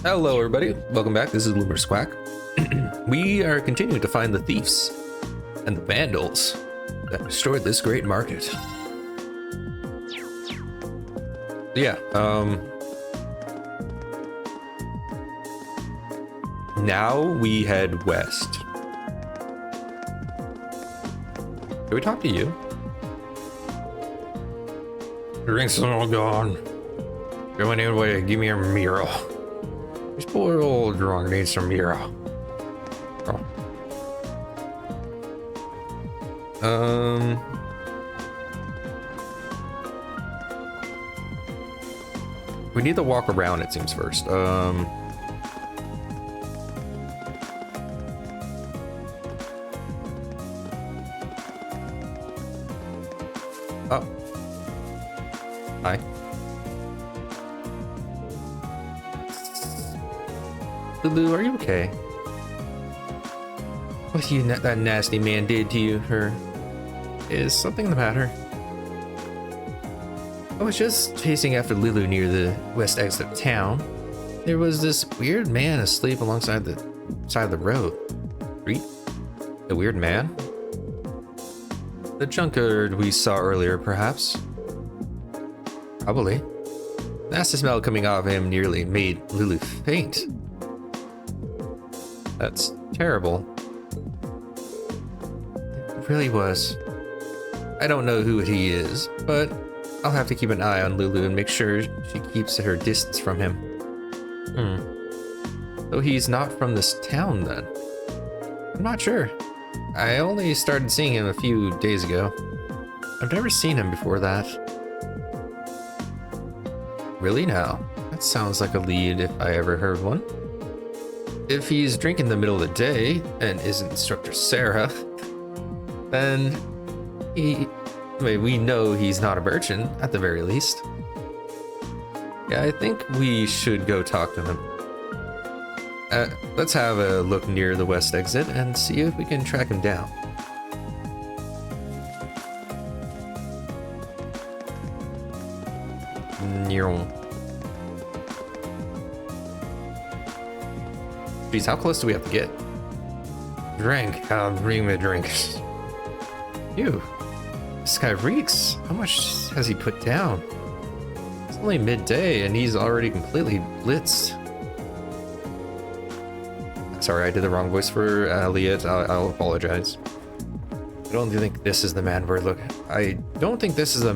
Hello everybody, welcome back. This is Loomer Squack. We are continuing to find the thieves and the vandals that destroyed this great market. Yeah, now we head west. Can we talk to you? Drinks are all gone. Go anyway, give me a mirror. This poor old drunk needs some mirror. Oh. We need to walk around, it seems, first. Oh. Hi. Lulu, are you okay? What that nasty man did to you, her? Is something the matter? I was just chasing after Lulu near the west exit of town. There was this weird man asleep alongside the side of the road. Reed? A weird man? The drunkard we saw earlier, perhaps? Probably. The nasty smell coming off him nearly made Lulu faint. That's terrible. It really was. I don't know who he is, but I'll have to keep an eye on Lulu and make sure she keeps her distance from him. So he's not from this town then? I'm not sure. I only started seeing him a few days ago. I've never seen him before that. Really now? That sounds like a lead if I ever heard one. If he's drinking in the middle of the day and isn't Instructor Sarah, then we know he's not a merchant at the very least. Yeah, I think we should go talk to him. Let's have a look near the west exit and see if we can track him down. Jeez, how close do we have to get? Drink. Bring me a drink. Ew. This guy reeks. How much has he put down? It's only midday and he's already completely blitzed. Sorry, I did the wrong voice for Elliot. I'll apologize. I don't think this is the man we're looking. I don't think this is the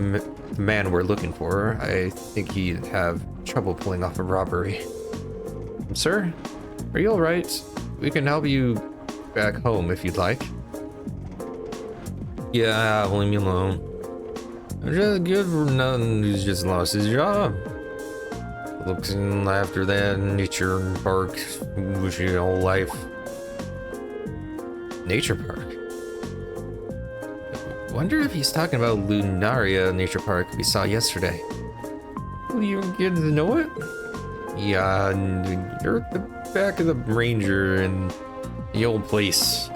man we're looking for. I think he'd have trouble pulling off a robbery. Sir, are you all right? We can help you back home if you'd like. Yeah, leave me alone. I'm just good for nothing. He's just lost his job. Looking after that nature park, wishy whole life. Nature park. Wonder if he's talking about Lunaria Nature Park we saw yesterday. Well, you get to know it? Yeah, you're at the back of the ranger in the old place.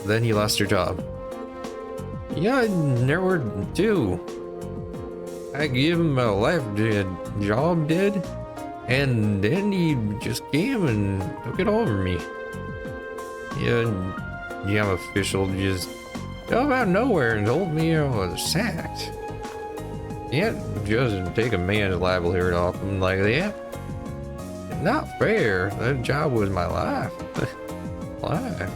Then he lost your job. Yeah, never do. I gave him a life job, did, and then he just came and took it over me. Yeah, official just come out of nowhere and told me I was sacked. Can't just take a man's livelihood off him like that. Not fair. That job was my life. Life.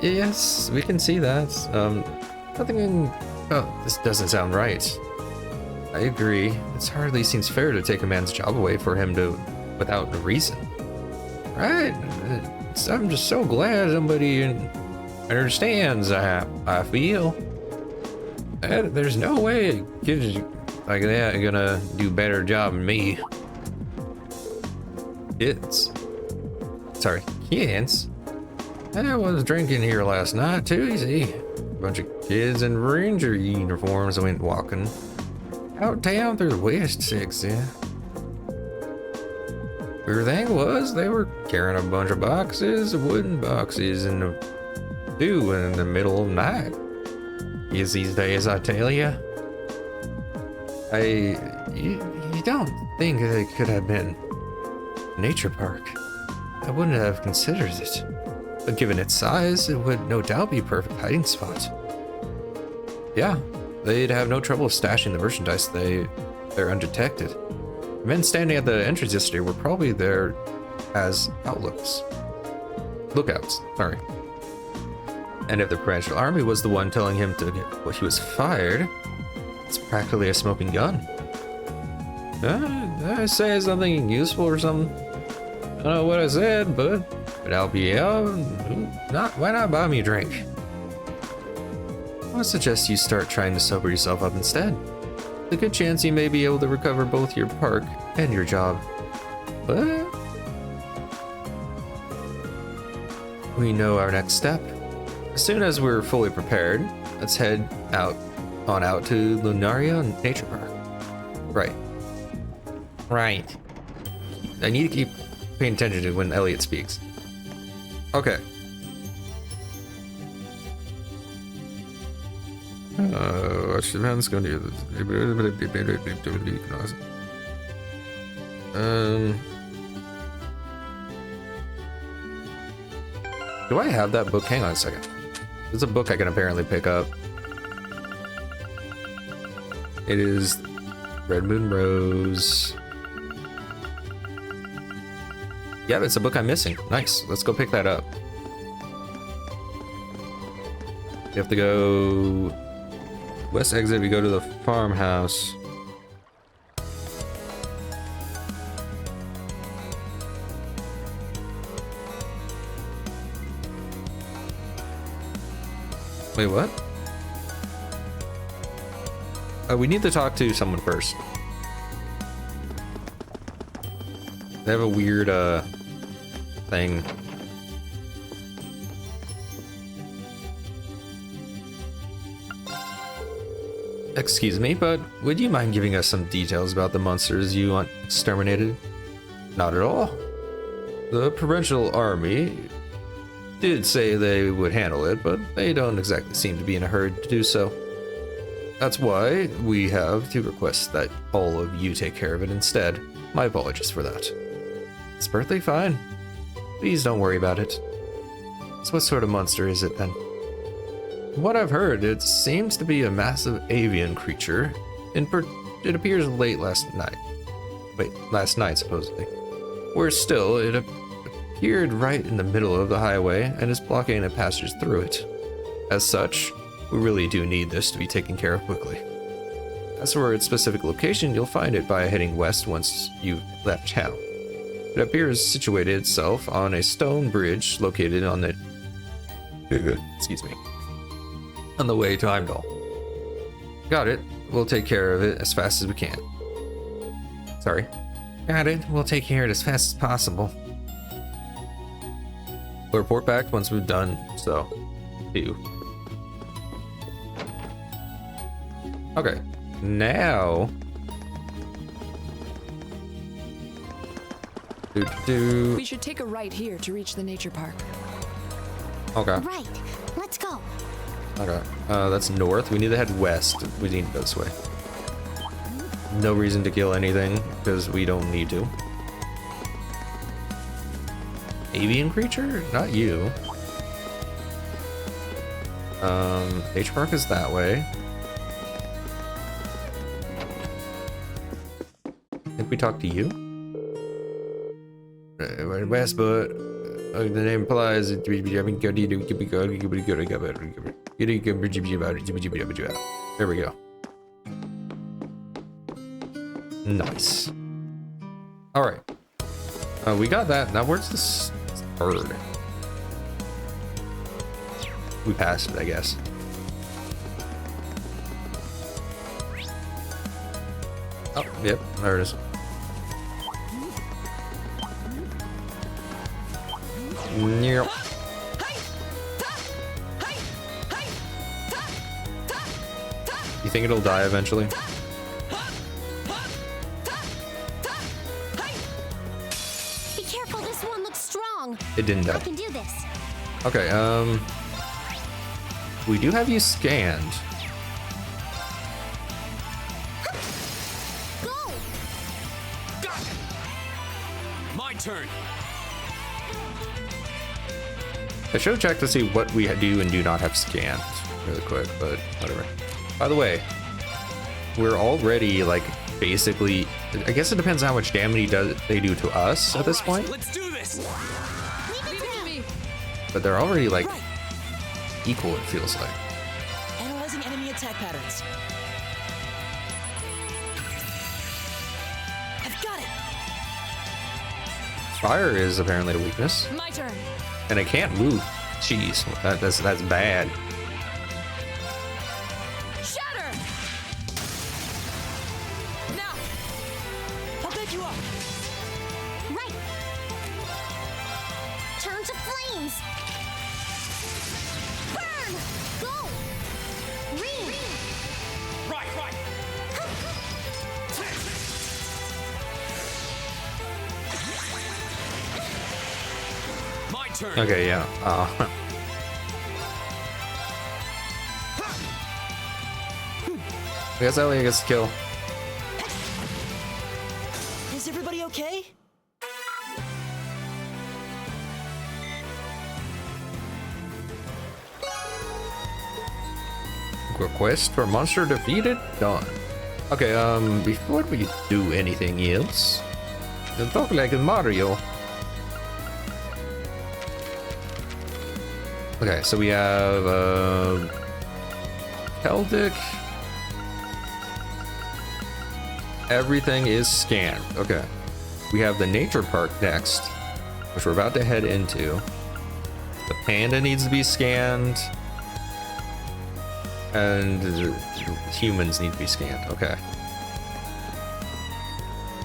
Yes, we can see that. Nothing. Oh, this doesn't sound right. I agree. It hardly seems fair to take a man's job away for him to, without a reason. Right? I'm just so glad somebody understands how I feel. There's no way kids like that are gonna do a better job than me. Kids. Sorry, kids. I was drinking here last night too, you see. A bunch of kids in ranger uniforms went walking out town through the West 6, yeah. Weird thing was, they were carrying a bunch of boxes, wooden boxes, in the middle of the night. Is these days, I tell ya. You don't think it could have been a nature park? I wouldn't have considered it. But given its size, it would no doubt be a perfect hiding spot. Yeah, they'd have no trouble stashing the merchandise. They're undetected. The men standing at the entrance yesterday were probably there as lookouts, sorry. And if the provincial army was the one telling him to get what he was fired, it's practically a smoking gun. I say something useful or something. I don't know what I said, but I'll be out. Why not buy me a drink? I would suggest you start trying to sober yourself up instead. There's a good chance you may be able to recover both your park and your job. But we know our next step. As soon as we're fully prepared, let's head on out to Lunaria Nature Park. Right. I need to keep paying attention to when Elliot speaks. Okay. Watch the man's going to do I have that book? Hang on a second. There's a book I can apparently pick up. It is Red Moon Rose. Yeah, it's a book I'm missing. Nice. Let's go pick that up. You have to go west exit. We go to the farmhouse. Wait, what? We need to talk to someone first. They have a weird thing. Excuse me, but would you mind giving us some details about the monsters you want exterminated? Not at all. The provincial army did say they would handle it, but they don't exactly seem to be in a hurry to do so. That's why we have to request that all of you take care of it instead. My apologies for that. It's perfectly fine. Please don't worry about it. So what sort of monster is it then? From what I've heard, it seems to be a massive avian creature. It appears late last night. Wait, last night supposedly. Worse still, it appeared right in the middle of the highway and is blocking the passage through it. As such, we really do need this to be taken care of quickly. As for its specific location, you'll find it by heading west once you've left town. It appears situated itself on a stone bridge located on the on the way to Heimdall. Got it. We'll take care of it as fast as we can. Sorry. Got it. We'll take care of it as fast as possible. We'll report back once we've done so. Ew. Okay. Now. We should take a right here to reach the nature park. Okay. Right. Let's go. Okay. That's north. We need to head west. We need to go this way. No reason to kill anything because we don't need to. Avian creature? Not you. Nature park is that way. I think we talked to you. West, but the name implies it. There we go. Nice. All right. We got that. Now where's this bird? We passed it, I guess. Oh, yep, there it is. Yep. You think it'll die eventually? Be careful, this one looks strong. It didn't die. I can do this. Okay, we do have you scanned. Go! Got it! My turn. I should have checked to see what we do and do not have scanned really quick, but whatever. By the way, we're already like basically, I guess it depends on how much damage they do to us at this point, Let's do this. Leave it to me. but they're already like equal, it feels like. Analyzing enemy attack patterns. I've got it. Fire is apparently a weakness, My turn. and I can't move. Jeez, that's bad. Shatter. Now. I'll pick you up. Right! Turn to flames! Burn! Go! Green! Right. My turn. Okay, yeah. I guess Ellie gets the kill. Is everybody okay? Request for monster defeated? Done. Okay, before we do anything else, don't talk like in Mario. Okay, so we have, Celdic. Everything is scanned. Okay. We have the nature park next, which we're about to head into. The panda needs to be scanned. And humans need to be scanned. Okay.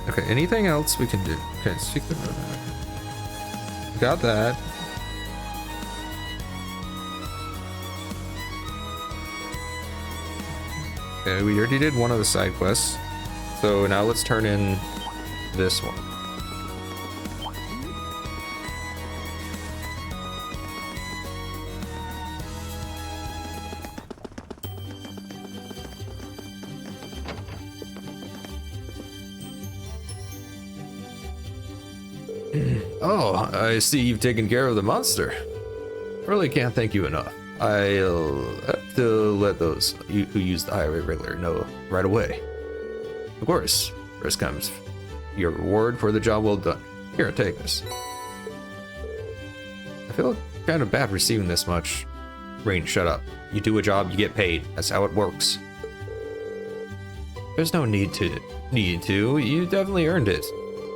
Okay, anything else we can do? Okay, secret. Got that. Okay, we already did one of the side quests. So now let's turn in this one. Oh, I see you've taken care of the monster. Really can't thank you enough. I'll have to let those who use the highway regular know right away. Of course, first comes your reward for the job well done. Here, take this. I feel kind of bad receiving this much. Rain, shut up. You do a job, you get paid. That's how it works. There's no need to. You definitely earned it.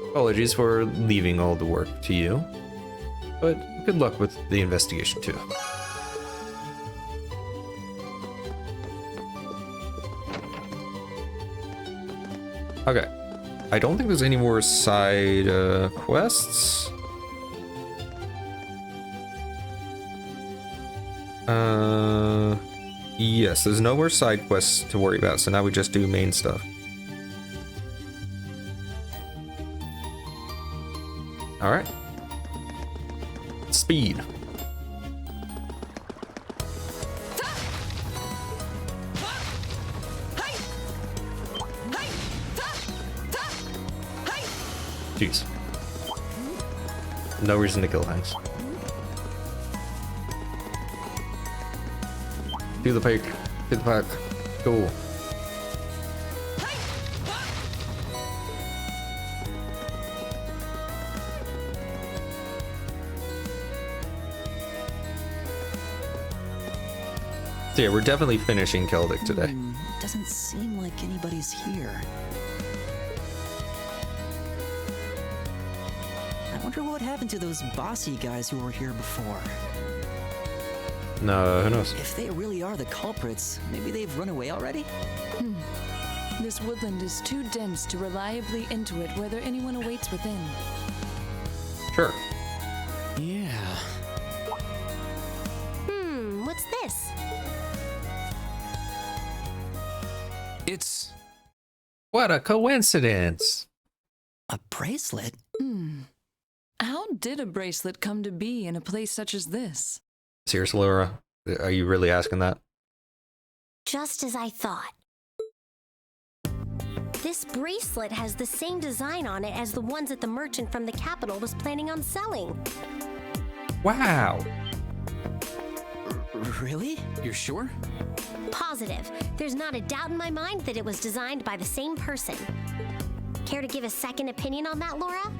Apologies for leaving all the work to you. But good luck with the investigation too. Okay. I don't think there's any more side quests. Yes, there's no more side quests to worry about, so now we just do main stuff. Alright. Speed. Jeez. No reason to kill things. Do the pike. Hit the pike. Go. So yeah, we're definitely finishing Celdic today. Doesn't seem like anybody's here. I wonder what happened to those bossy guys who were here before. No, who knows? If they really are the culprits, maybe they've run away already? This woodland is too dense to reliably intuit whether anyone awaits within. Sure. Yeah. What's this? It's What a coincidence. A bracelet? How did a bracelet come to be in a place such as this? Seriously, Laura? Are you really asking that? Just as I thought. This bracelet has the same design on it as the ones that the merchant from the capital was planning on selling. Wow. Really? You're sure? Positive. There's not a doubt in my mind that it was designed by the same person. Care to give a second opinion on that, Laura?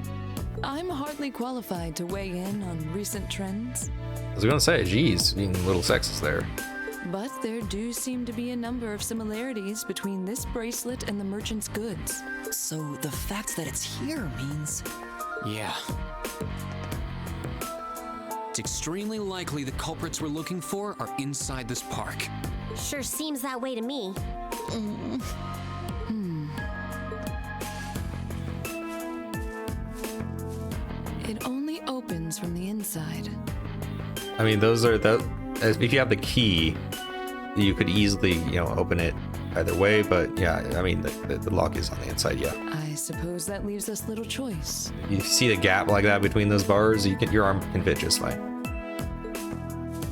I'm hardly qualified to weigh in on recent trends, I was gonna say, geez, being a little sexist there. but there do seem to be a number of similarities between this bracelet and the merchant's goods. So the fact that it's here means... Yeah. It's extremely likely the culprits we're looking for are inside this park. Sure seems that way to me. It only opens from the inside. I mean, those are the. If you have the key, you could easily, open it either way. But yeah, I mean, the lock is on the inside. Yeah. I suppose that leaves us little choice. You see the gap like that between those bars, your arm can fit just fine.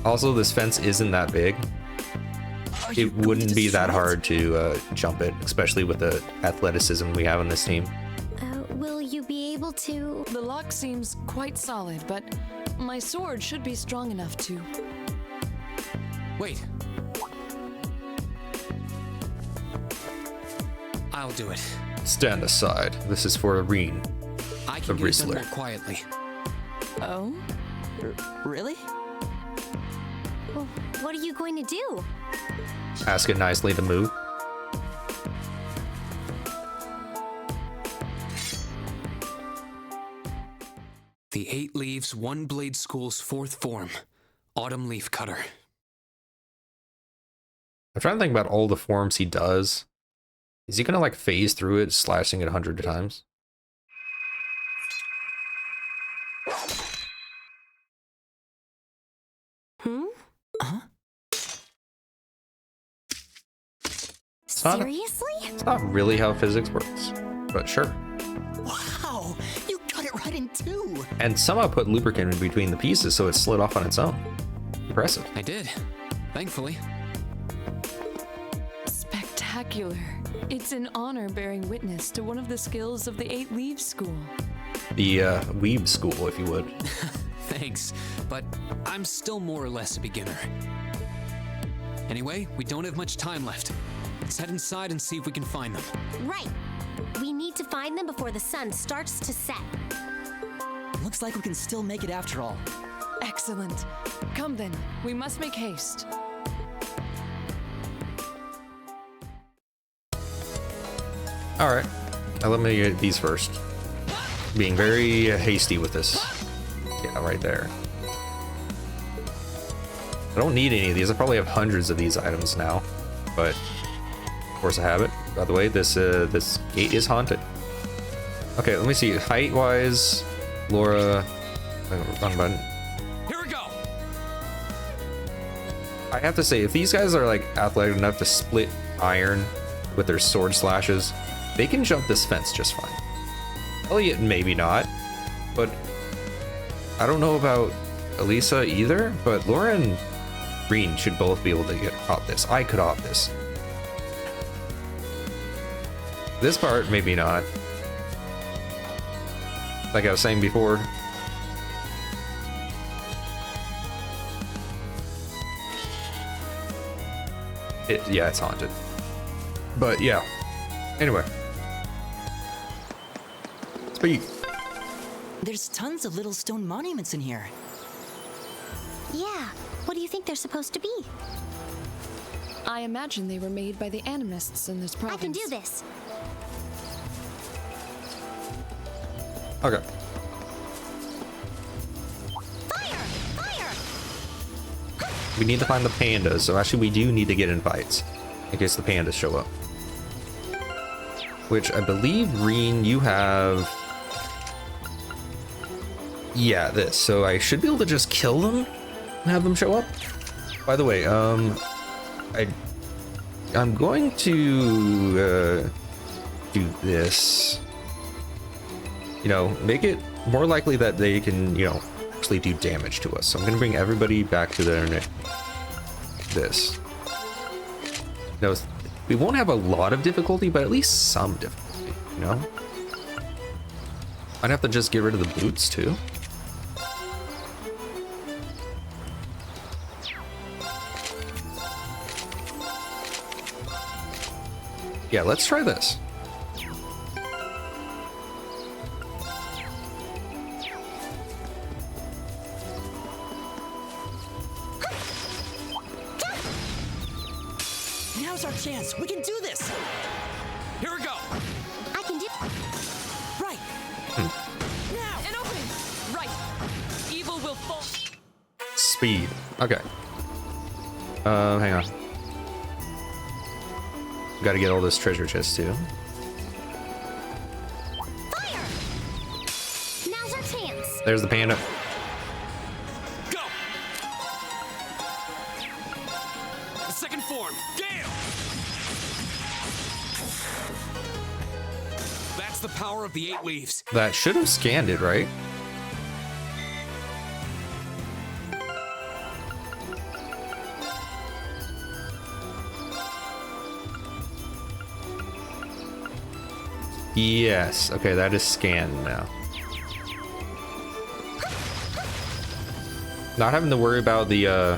Also, this fence isn't that big. It wouldn't be that hard to jump it, especially with the athleticism we have on this team. Will you be able to... The lock seems quite solid, but my sword should be strong enough to... Wait. I'll do it. Stand aside. This is for Irene. I The can get it done Rizzler. more quietly. Oh? Really? Well, what are you going to do? Ask it nicely to move. The 8 Leaves, One Blade School's 4th form. Autumn Leaf Cutter. I'm trying to think about all the forms he does. Is he gonna phase through it, slashing it 100 times? Huh? not- Seriously? It's not really how physics works, but sure. Wow! You got it right in two! And somehow put lubricant in between the pieces so it slid off on its own. Impressive. I did. Thankfully. Spectacular. It's an honor bearing witness to one of the skills of the 8 Leaves School. The weeb school, if you would. Thanks, but I'm still more or less a beginner. Anyway, we don't have much time left. Let's head inside and see if we can find them. Right. We need to find them before the sun starts to set. Looks like we can still make it after all. Excellent. Come then, we must make haste. Alright, eliminate these first. Being very hasty with this. Yeah, right there. I don't need any of these. I probably have hundreds of these items now, but of course I have it. By the way, this gate is haunted. Okay, let me see. Height-wise, Laura. Wrong button. Here we go! I have to say, if these guys are athletic enough to split iron with their sword slashes, they can jump this fence just fine. Elliot, maybe not, but I don't know about Elisa either, but Laura and Green should both be able to get off this. I could off this. This part, maybe not. Like I was saying before. Yeah, it's haunted. But yeah. Anyway. Speed. There's tons of little stone monuments in here. Yeah. What do you think they're supposed to be? I imagine they were made by the animists in this province. I can do this. Okay. Fire! Fire! We need to find the pandas, so actually we do need to get invites in case the pandas show up. Which I believe, Reen, you have... Yeah, this. So I should be able to just kill them and have them show up. By the way, I'm going to do this. Make it more likely that they can, actually do damage to us. So I'm gonna bring everybody back to their this. No, We won't have a lot of difficulty, but at least some difficulty, you know? I'd have to just get rid of the boots too. Yeah, let's try this. Now's our chance. We can do this. Here we go. I can do. Right. Now. And open! Right. Evil will fall. Speed. Okay. Hang on. Got to get all this treasure chest too. Fire! Now's our chance. There's the panda. Go. Second form. Gale. That's the power of the 8 leaves. That should have scanned it, right? Yes. Okay, that is scanned now. Not having to worry about the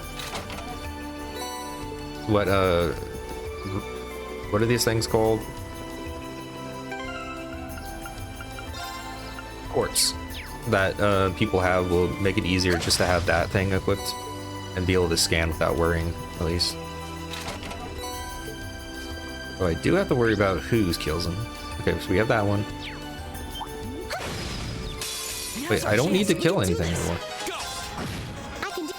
what are these things called? Quartz that people have will make it easier just to have that thing equipped and be able to scan without worrying, at least. Oh, I do have to worry about who kills them. Okay, so we have that one. Wait, I don't need to kill anything anymore. Go. I can do.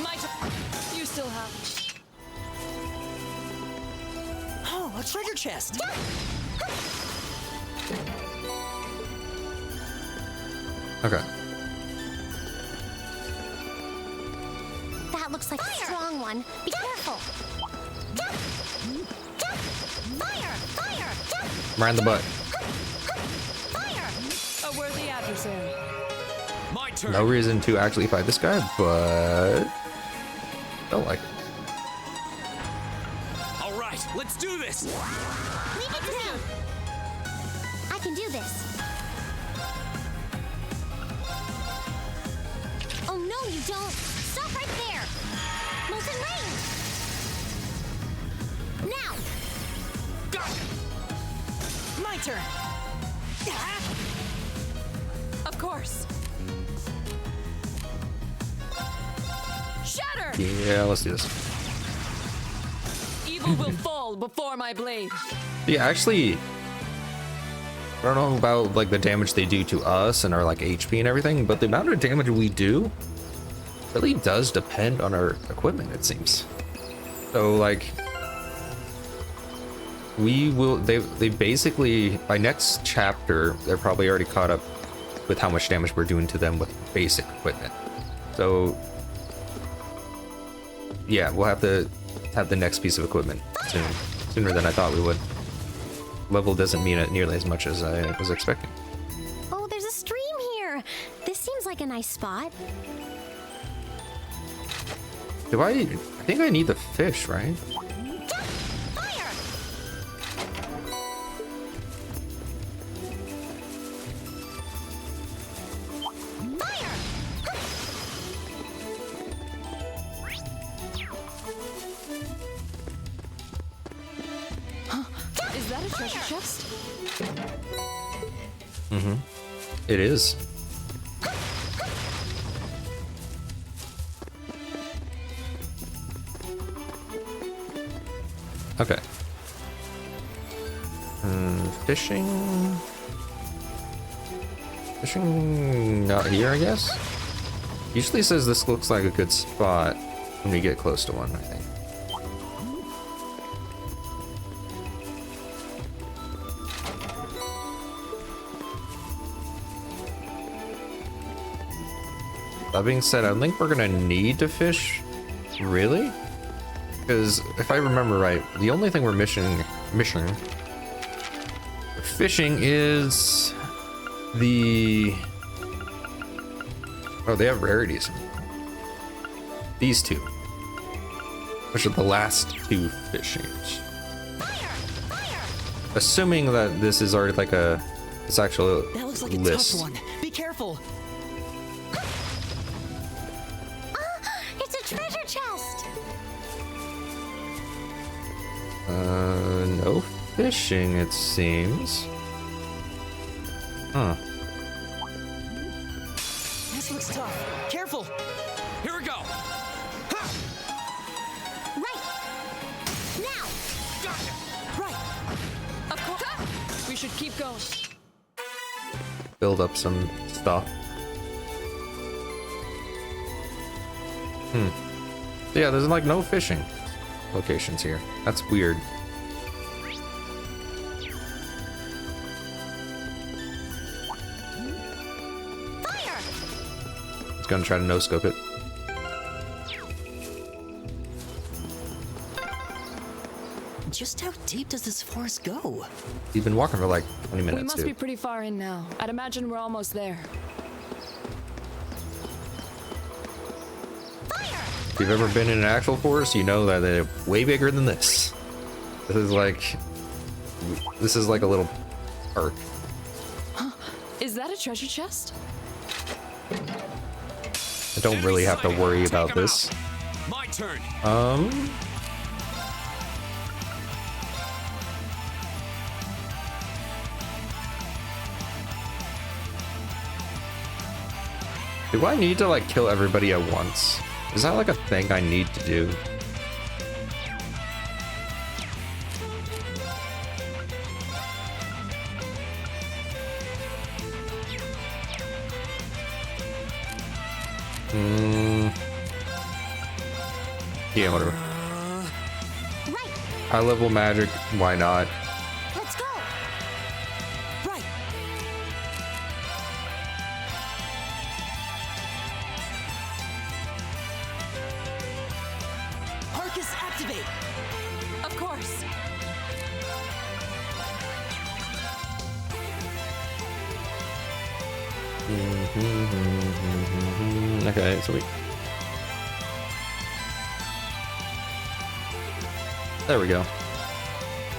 My turn. You still have. Oh, a treasure chest. Okay. That looks like a strong one. Be careful. Fire! Fire! Right in the butt. Fire! A worthy adversary. My turn. No reason to actually fight this guy, but don't like it. All right, let's do this. Leave it to me. I can do this. Oh no, you don't! Stop right there! Molten rain! Now! Go. My turn. Of course. Shatter! Yeah, let's do this. Evil will fall before my blade. Yeah, actually, I don't know about like the damage they do to us and our like HP and everything, but the amount of damage we do really does depend on our equipment, it seems. So like we will they basically by next chapter they're probably already caught up with how much damage we're doing to them with basic equipment. So yeah, we'll have to have the next piece of equipment soon, sooner than I thought we would. Level doesn't mean it nearly as much as I was expecting. Oh, there's a stream here! This seems like a nice spot. I think I need the fish, right? Fire! Fire! Is that a treasure chest? It is. Okay. Fishing. Fishing not here, I guess. Usually says this looks like a good spot when we get close to one, I think. That being said, I don't think we're gonna need to fish, really? Because if I remember right, the only thing we're fishing is the... Oh, they have rarities. These two, which are the last two fishings. assuming that this is already like it's actual That looks like a list. tough one. Be careful. It's a treasure chest. No fishing, it seems. Huh. This looks tough. Careful. Here we go. Right. Now. Right. Of course. We should keep going. Build up some stuff. Yeah, there's like no fishing locations here. That's weird. Fire. It's gonna try to no-scope it. Just how deep does this forest go? You've been walking for like 20 We minutes, must dude. be pretty far in now. I'd imagine we're almost there. If you've ever been in an actual forest, you know that they're way bigger than this. This is like a little park. Is that a treasure chest? I don't really have to worry about this. My turn. Do I need to like kill everybody at once? Is that like a thing I need to do? Yeah, whatever. Right. High level magic, why not? Let's go. Right. Arcus, activate. Of course. Okay, sweet. There we go.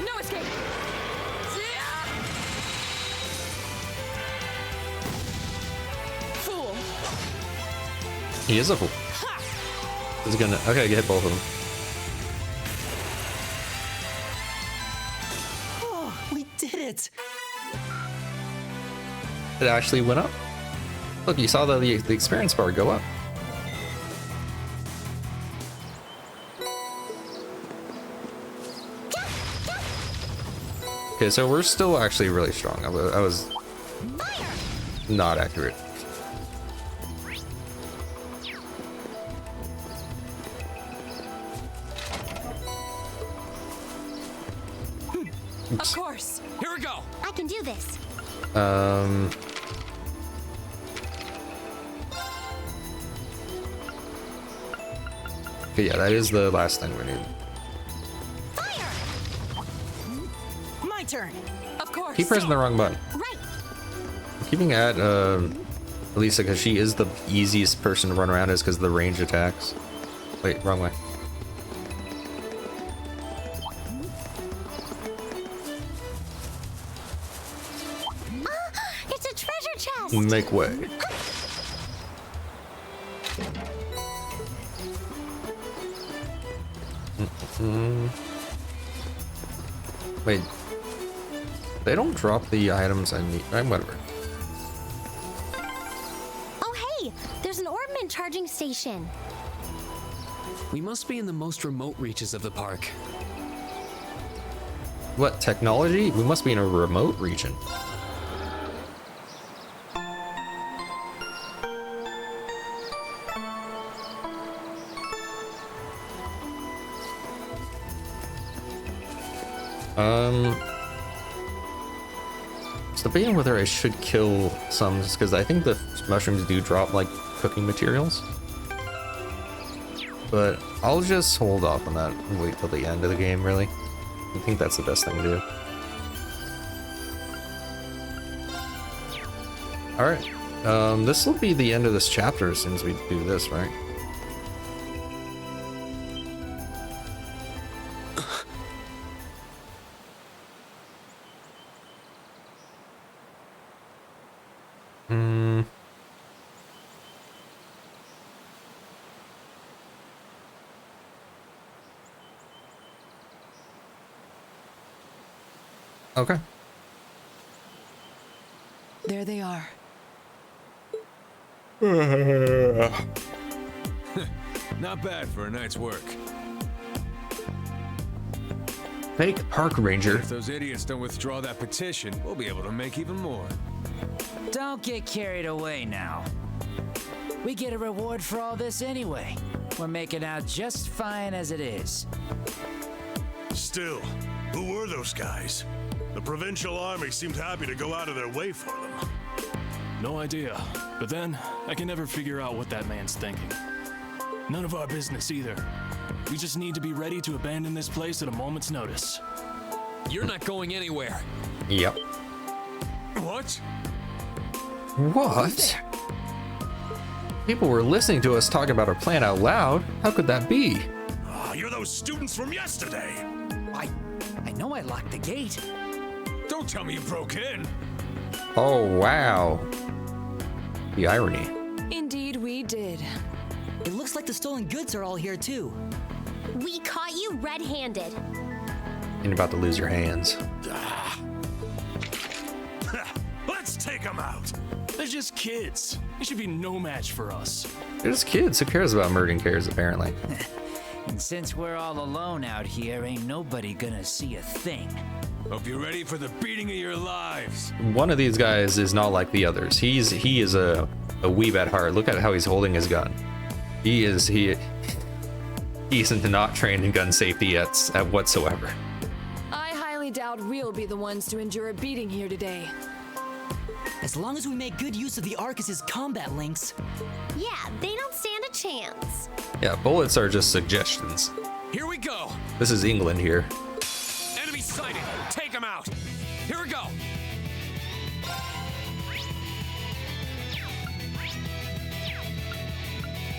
No escape. Fool. He is a fool. He's gonna. Okay, get both of them. Oh, we did it. It actually went up. Look, you saw the experience bar go up. Okay, so we're still actually really strong. I was not accurate. Of course. Here we go. I can do this. Okay, yeah, that is the last thing we need. My turn. Of course. Keep pressing the wrong button. Right. I'm keeping at Elisa because she is the easiest person to run around is because of the range attacks. Wait, wrong way. It's a treasure chest. Make way. Wait. They don't drop the items I need. Whatever. Oh, hey, there's an orbment charging station. We must be in the most remote reaches of the park. What, technology? We must be in a remote region. It's debating whether I should kill some, just because I think the mushrooms do drop like cooking materials. But I'll just hold off on that and wait till the end of the game, really. I think that's the best thing to do. Alright. This will be the end of this chapter as soon as we do this, right? Hmm. Okay. There they are. Not bad for a night's work. Fake park ranger. If those idiots don't withdraw that petition, we'll be able to make even more. Don't get carried away now. We get a reward for all this anyway. We're making out just fine as it is. Still, who were those guys? The provincial army seemed happy to go out of their way for them. No idea. But then, I can never figure out what that man's thinking. None of our business either. We just need to be ready to abandon this place at a moment's notice. You're not going anywhere. Yep. What? What? People were listening to us talk about our plan out loud. How could that be? Ah, you're those students from yesterday. I know I locked the gate. Don't tell me you broke in. Oh, wow. The irony. Indeed, we did. It looks like the stolen goods are all here too. We caught you red-handed. You're about to lose your hands. Let's take them out. They're just kids. They should be no match for us. They're just kids. Who cares about murdering cares, apparently? And since we're all alone out here, ain't nobody gonna see a thing. Hope you're ready for the beating of your lives. One of these guys is not like the others. He is a weeb at heart. Look at how he's holding his gun. He's not trained in gun safety at whatsoever. I highly doubt we'll be the ones to endure a beating here today. As long as we make good use of the Arcus's combat links. Yeah, they don't stand a chance. Yeah, bullets are just suggestions. Here we go. This is England here. Enemy sighted. Take them out. Here we go.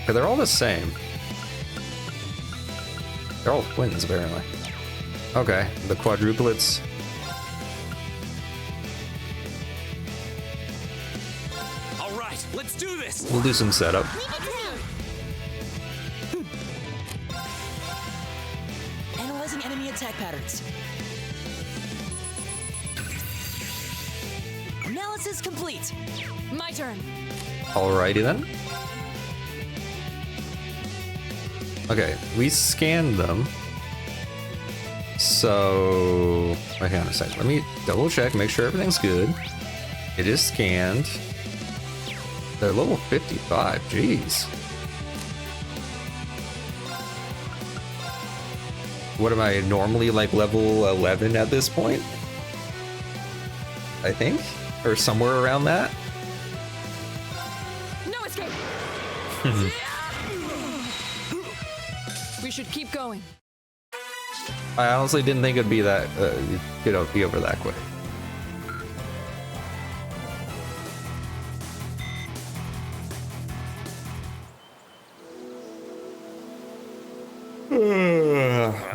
Okay, they're all the same. They're all twins, apparently. Okay, the quadruplets. All right, let's do this. We'll do some setup. Analyzing enemy attack patterns. Analysis complete. My turn. Alrighty then. Okay, we scanned them. So, hang on a second. Let me double check, make sure everything's good. It is scanned. They're level 55, jeez. What am I normally like level 11 at this point? I think, or somewhere around that. No escape. We should keep going. I honestly didn't think it'd be that, be over that quick.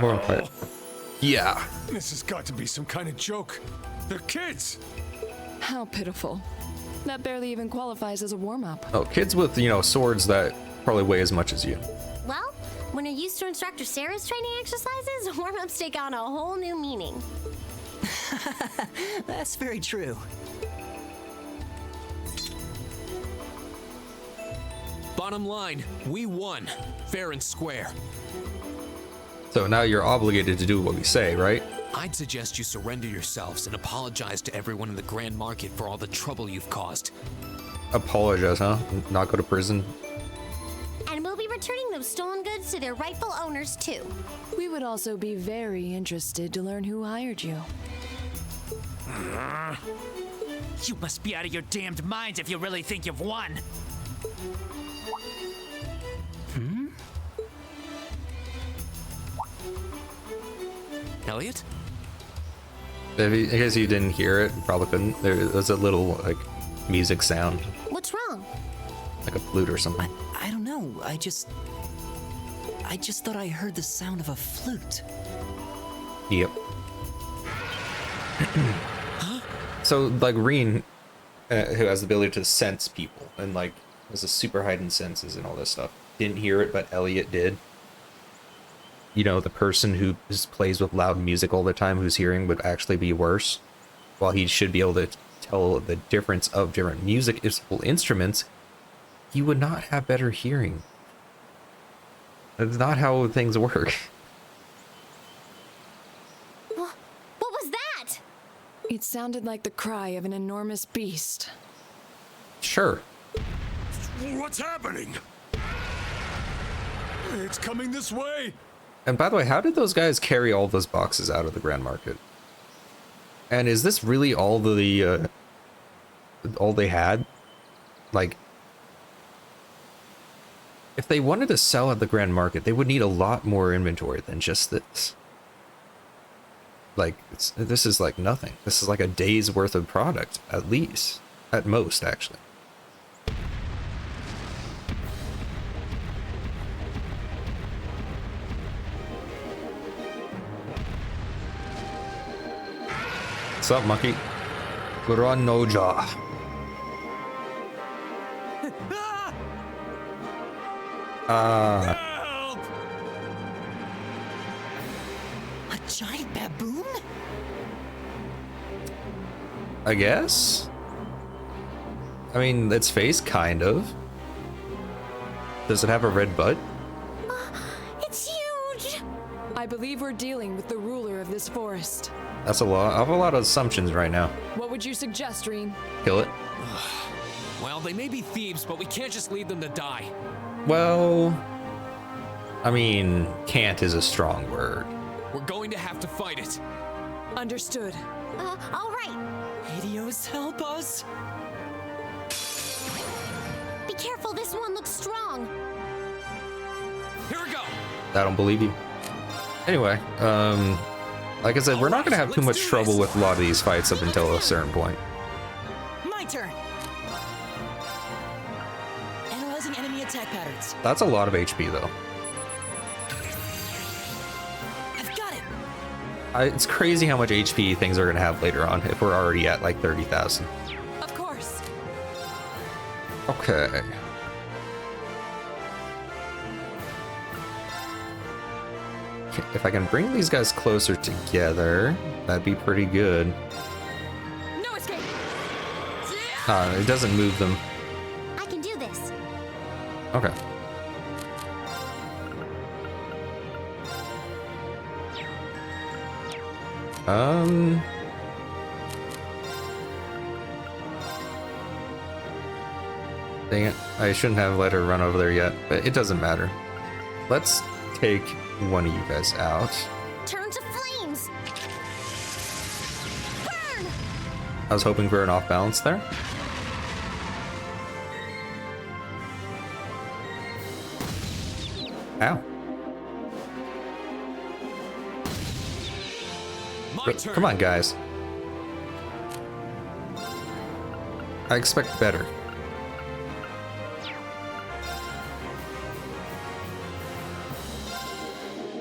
More play. Yeah. This has got to be some kind of joke. They're kids. How pitiful. That barely even qualifies as a warm-up. Oh, kids with, swords that probably weigh as much as you. Well, when you're used to Instructor Sarah's training exercises, warm-ups take on a whole new meaning. That's very true. Bottom line, we won. Fair and square. So now you're obligated to do what we say, right? I'd suggest you surrender yourselves and apologize to everyone in the Grand Market for all the trouble you've caused. Apologize, huh? Not go to prison? And we'll be returning those stolen goods to their rightful owners, too. We would also be very interested to learn who hired you. You must be out of your damned minds if you really think you've won. Elliot? In case you didn't hear it, you probably couldn't. There was a little, music sound. What's wrong? Like a flute or something. I don't know. I just thought I heard the sound of a flute. Yep. So, Reen, who has the ability to sense people and like has a super heightened senses and all this stuff. Didn't hear it, but Elliot did. You know, the person who just plays with loud music all the time, whose hearing would actually be worse, while he should be able to tell the difference of different musical instruments, he would not have better hearing. That's not how things work. What was that? It sounded like the cry of an enormous beast. Sure. What's happening? It's coming this way. And by the way, how did those guys carry all those boxes out of the Grand Market? And is this really all all they had? Like, if they wanted to sell at the Grand Market, they would need a lot more inventory than just this. Like, this is like nothing. This is like a day's worth of product, at least. At most, actually. What's up, monkey? Run no jaw. Help! A giant baboon? I guess? I mean, its face, kind of. Does it have a red butt? It's huge! I believe we're dealing with the ruler of this forest. That's a lot. I have a lot of assumptions right now. What would you suggest, Reen? Kill it. Well, they may be thieves, but we can't just leave them to die. Well, I mean, can't is a strong word. We're going to have to fight it. Understood. All right. Helios, help us! Be careful, this one looks strong. Here we go. I don't believe you. Anyway, like I said, we're not going to have too much trouble with a lot of these fights up until a certain point. My turn! Analyzing enemy attack patterns. That's a lot of HP, though. I've got it! It's crazy how much HP things are going to have later on if we're already at like 30,000. Of course. Okay. If I can bring these guys closer together, that'd be pretty good. No escape. It doesn't move them. I can do this. Okay. Dang it. I shouldn't have let her run over there yet, but it doesn't matter. Let's take one of you guys out. Turn to flames. Burn! I was hoping for an off balance there. Ow. My turn. Come on, guys. I expect better.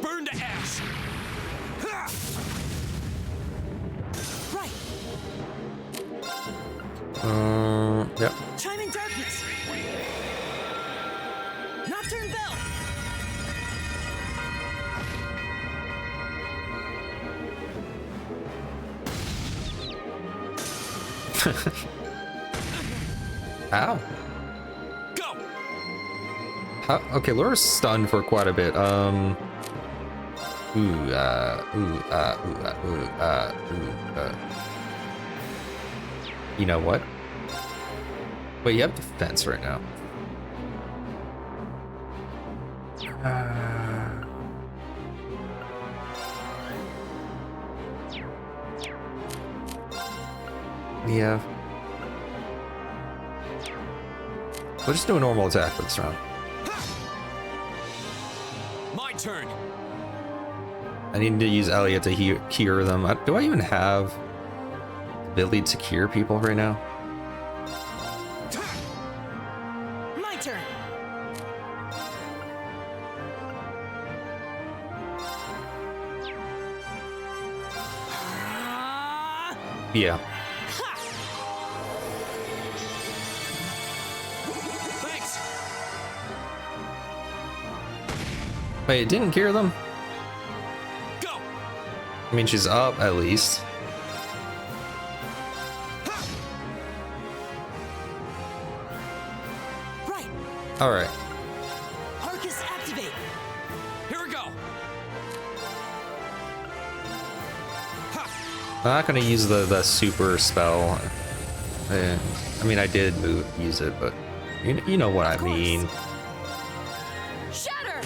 Burn to ash. Ha! Right! Yep. Chiming darkness! Nocturne bell! Ow. Go. Okay, Laura's stunned for quite a bit. You know what? Wait, you have defense right now. Yeah. We'll just do a normal attack for this round. My turn. I need to use Elliot to cure them. Do I even have the ability to cure people right now? My turn! Yeah. Wait, it didn't cure them? Go! I mean, she's up at least. Right. All right. Arcus, activate. Here we go! I'm not gonna use the super spell. I mean, I did use it, but you know what I mean. Shatter!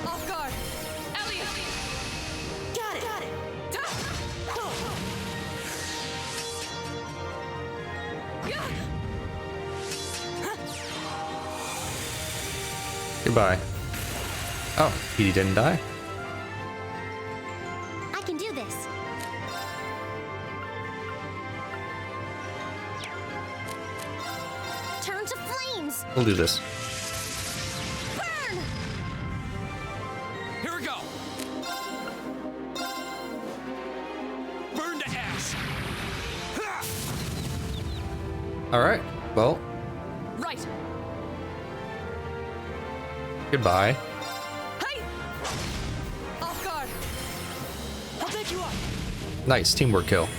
Off guard! Elliot! Got it. Goodbye. Oh, he didn't die? I can do this. Turn to flames. We'll do this. Burn! Here we go! Burn to ash! Ha! All right. Well, Right! goodbye. Hey! Off guard! I'll pick you up. Nice teamwork kill.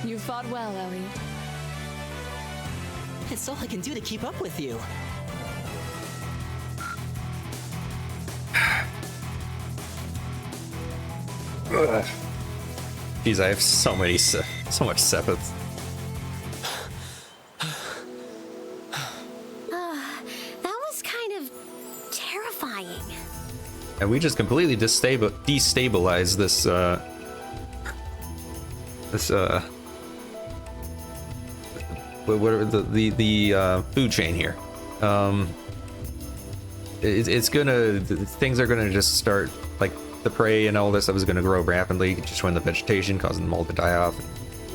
You fought well, Elliot. It's all I can do to keep up with you. Jeez, I have so much Sepith. That was kind of terrifying. And we just completely destabilized this whatever the food chain here. It's gonna, things are gonna just start, like the prey and all this stuff is gonna grow rapidly, destroying the vegetation, causing the mold to die off, and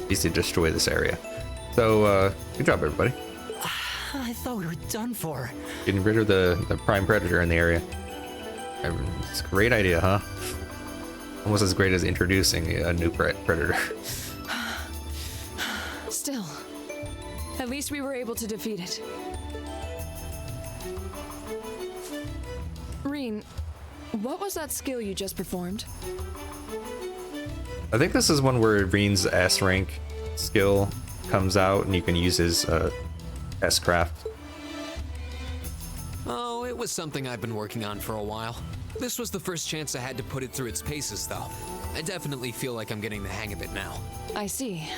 basically destroy this area. So good job, everybody. I thought we were done for. Getting rid of the prime predator in the area. It's a great idea, huh? Almost as great as introducing a new predator. Still, at least we were able to defeat it. Reen, what was that skill you just performed? I think this is one where Reen's S rank skill comes out and you can use his S craft. Oh, it was something I've been working on for a while. This was the first chance I had to put it through its paces, though. I definitely feel like I'm getting the hang of it now. I see.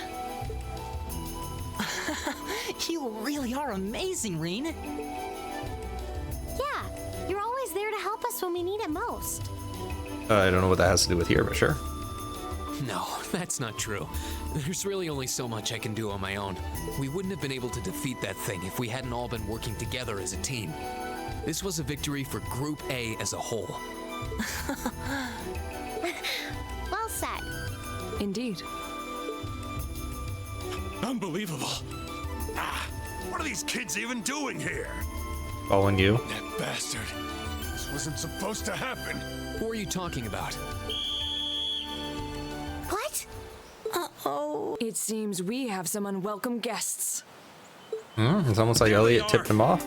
You really are amazing, Reen. Yeah, you're always there to help us when we need it most. I don't know what that has to do with here, but sure. No, that's not true. There's really only so much I can do on my own. We wouldn't have been able to defeat that thing if we hadn't all been working together as a team. This was a victory for Group A as a whole. Well said. Indeed. Unbelievable. What are these kids even doing here? Following you. That bastard. This wasn't supposed to happen. Who are you talking about? What? It seems we have some unwelcome guests. It's almost like Elliot tipped him off.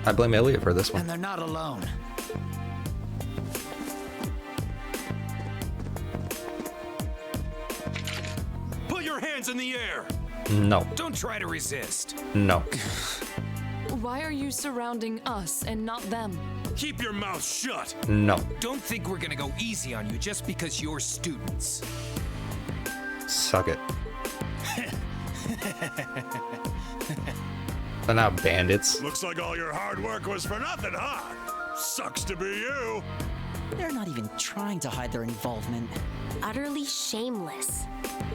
I blame Elliot for this one. And they're not alone. Put your hands in the air! No. Don't try to resist. No. Why are you surrounding us and not them? Keep your mouth shut. No. Don't think we're gonna go easy on you just because you're students. Suck it. They're not bandits. Looks like all your hard work was for nothing, huh? Sucks to be you. They're not even trying to hide their involvement. Utterly shameless.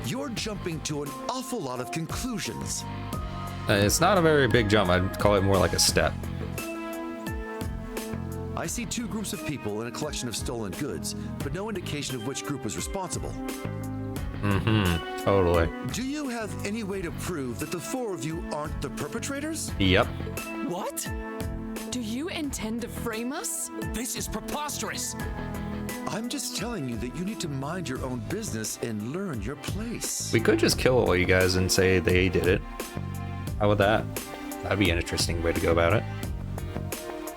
You're jumping to an awful lot of conclusions. It's not a very big jump. I'd call it more like a step. I see two groups of people in a collection of stolen goods, but no indication of which group was responsible. Totally. Do you have any way to prove that the four of you aren't the perpetrators? Yep. What? Do you intend to frame us? This is preposterous. I'm just telling you that you need to mind your own business and learn your place. We could just kill all you guys and say they did it. How would that? That'd be an interesting way to go about it.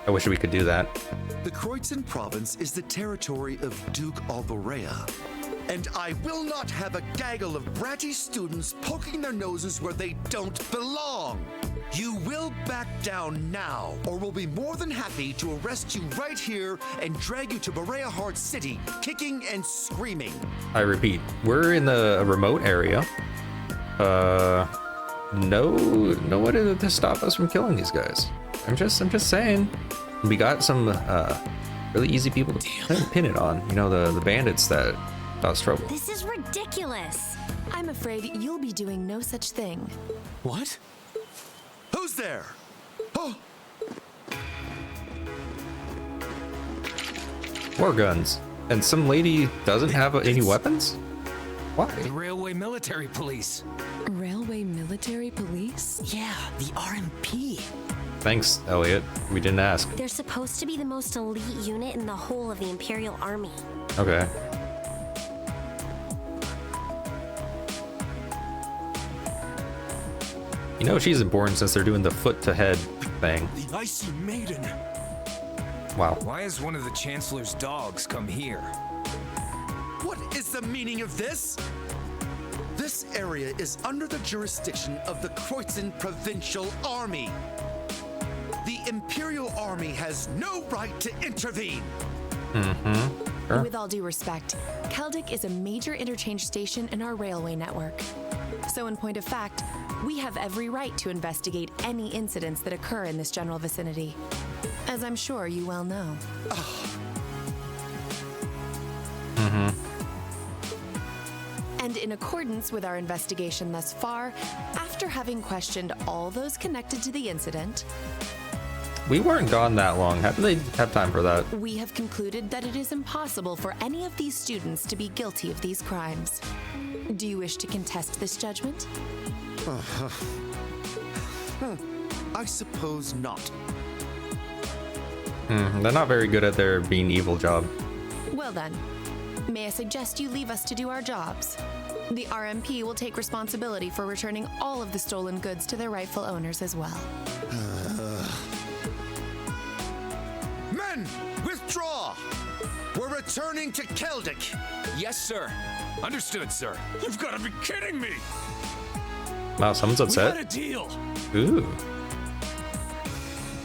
I wish we could do that. The Kreutzen province is the territory of Duke Alborea. And I will not have a gaggle of bratty students poking their noses where they don't belong. You will back down now, or we'll be more than happy to arrest you right here and drag you to Berea Hard City, kicking and screaming. I repeat, we're in the remote area. No way to stop us from killing these guys. I'm just saying. We got some really easy people to pin it on. You know, the bandits that cause trouble. This is ridiculous. I'm afraid you'll be doing no such thing. What? Who's there? Oh, War guns. And some lady doesn't have any weapons? Why? The Railway Military Police. Railway Military Police? Yeah, the RMP. Thanks, Elliot. We didn't ask. They're supposed to be the most elite unit in the whole of the Imperial Army. Okay. You know she's important since they're doing the foot to head thing. The Icy Maiden. Wow. Why has one of the Chancellor's dogs come here? what is the meaning of this? This area is under the jurisdiction of the Kreutzen Provincial Army. The Imperial Army has no right to intervene. Sure. With all due respect, Celdic is a major interchange station in our railway network. So in point of fact, we have every right to investigate any incidents that occur in this general vicinity, as I'm sure you well know. And in accordance with our investigation thus far, after having questioned all those connected to the incident, We weren't gone that long. How did they have time for that? we have concluded that it is impossible for any of these students to be guilty of these crimes. Do you wish to contest this judgment? I suppose not. They're not very good at their being evil job. Well then, may I suggest you leave us to do our jobs? The RMP will take responsibility for returning all of the stolen goods to their rightful owners as well. Men, withdraw! We're returning to Celdic. Yes, sir. Understood, sir. You've got to be kidding me! Wow, someone's We had a upset. deal! Ooh.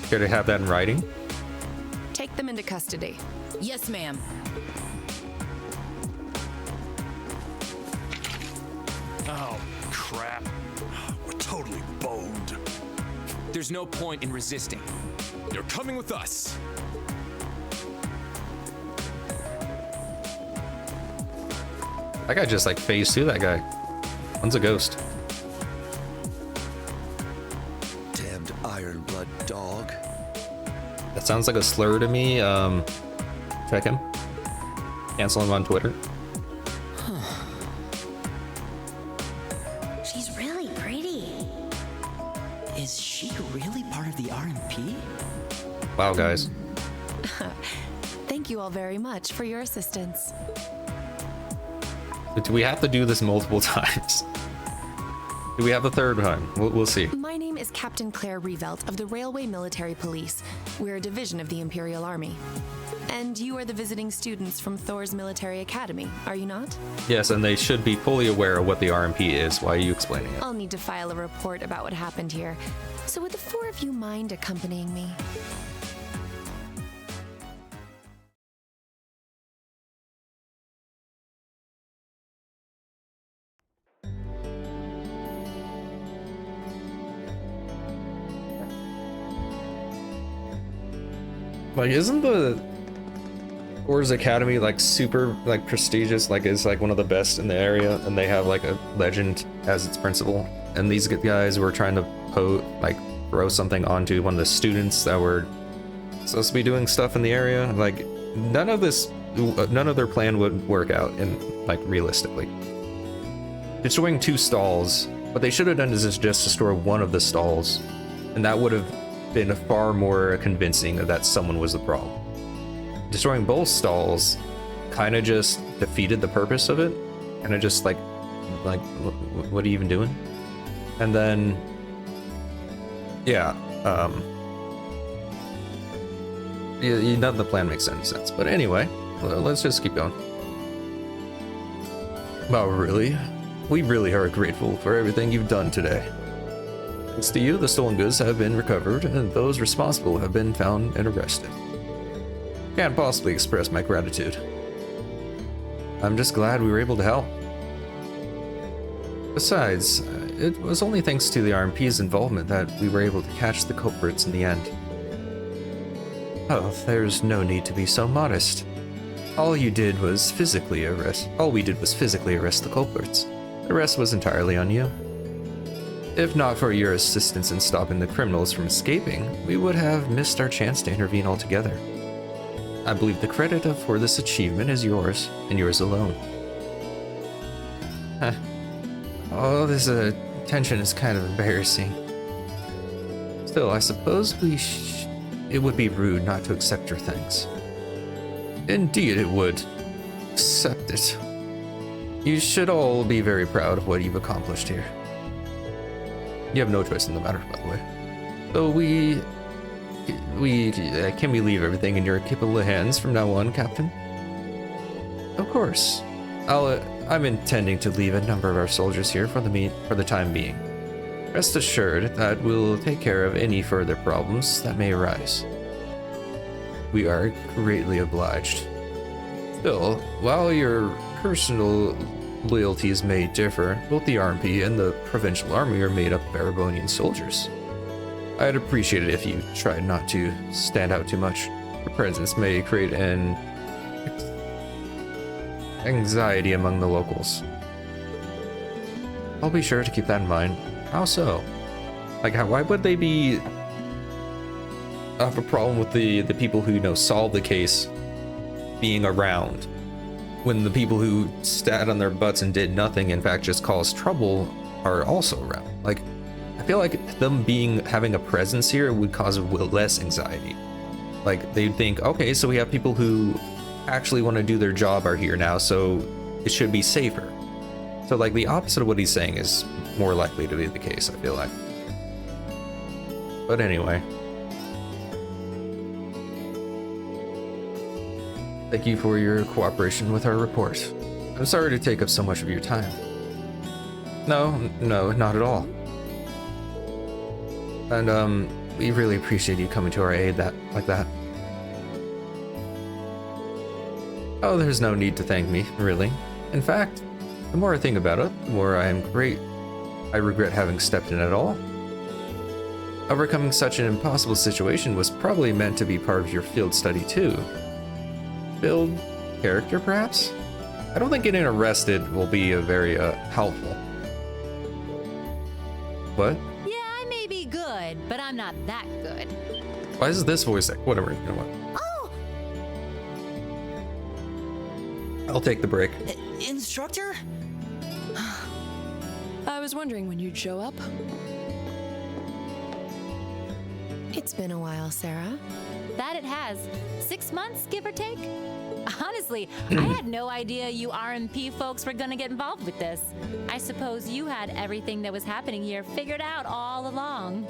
Care to have that in writing? Take them into custody. Yes, ma'am. Oh, crap. We're totally boned. There's no point in resisting. You're coming with us. That guy just like phased through that guy. One's a ghost. Damned iron blood dog. That sounds like a slur to me. Check him. Cancel him on Twitter. She's really pretty. Is she really part of the RMP? Wow, guys. Thank you all very much for your assistance. Do we have to do this multiple times? Do we have a third time? We'll see. My name is Captain Claire Revelt of the Railway Military Police. We're a division of the Imperial Army. And you are the visiting students from Thor's Military Academy, are you not? Yes, and they should be fully aware of what the RMP is. Why are you explaining it? I'll need to file a report about what happened here. So would the four of you mind accompanying me? Like, isn't the Thor's Academy like super like prestigious? Like, it's like one of the best in the area, and they have like a legend as its principal. And these guys were trying to throw something onto one of the students that were supposed to be doing stuff in the area. Like, none of their plan would work out, and like realistically, destroying 2 stalls. What they should have done is just destroy one of the stalls, and that would have been far more convincing that someone was the problem. Destroying both stalls kind of just defeated the purpose of it. Kind of just like what are you even doing? And then, yeah, none of the plan makes any sense. But anyway, let's just keep going. Wow, really? We really are grateful for everything you've done today. Thanks to you, the stolen goods have been recovered, and those responsible have been found and arrested. Can't possibly express my gratitude. I'm just glad we were able to help. Besides, it was only thanks to the RMP's involvement that we were able to catch the culprits in the end. Oh, there's no need to be so modest. All we did was physically arrest the culprits. The rest was entirely on you. If not for your assistance in stopping the criminals from escaping, we would have missed our chance to intervene altogether. I believe the credit for this achievement is yours, and yours alone. Huh. Oh, this tension is kind of embarrassing. Still, I suppose it would be rude not to accept your thanks. Indeed it would. Accept it. You should all be very proud of what you've accomplished here. You have no choice in the matter, by the way. So can we leave everything in your capable hands from now on, Captain? Of course. I'm intending to leave a number of our soldiers here for the time being. Rest assured that we'll take care of any further problems that may arise. We are greatly obliged. Still, while your personal loyalties may differ, both the RMP and the Provincial Army are made up of Erebonian soldiers. I'd appreciate it if you tried not to stand out too much. Your presence may create an anxiety among the locals. I'll be sure to keep that in mind. How so? Like, why would they have a problem with the people who, you know, solved the case being around, when the people who sat on their butts and did nothing, in fact just caused trouble, are also around? Like, I feel like them having a presence here would cause less anxiety. Like, they'd think, okay, so we have people who actually want to do their job are here now, so it should be safer. So like the opposite of what he's saying is more likely to be the case, I feel like. But anyway. Thank you for your cooperation with our report. I'm sorry to take up so much of your time. No, not at all. And we really appreciate you coming to our aid like that. Oh, there's no need to thank me, really. In fact, the more I think about it, the more I regret having stepped in at all. Overcoming such an impossible situation was probably meant to be part of your field study too. Build character, perhaps? I don't think getting arrested will be a very helpful. What? Yeah, I may be good, but I'm not that good. Why is this voice like? Whatever, you know what? Oh! I'll take the break. Instructor? I was wondering when you'd show up. It's been a while, Sarah. That it has. 6 months, give or take? Honestly, I had no idea you RMP folks were gonna get involved with this. I suppose you had everything that was happening here figured out all along.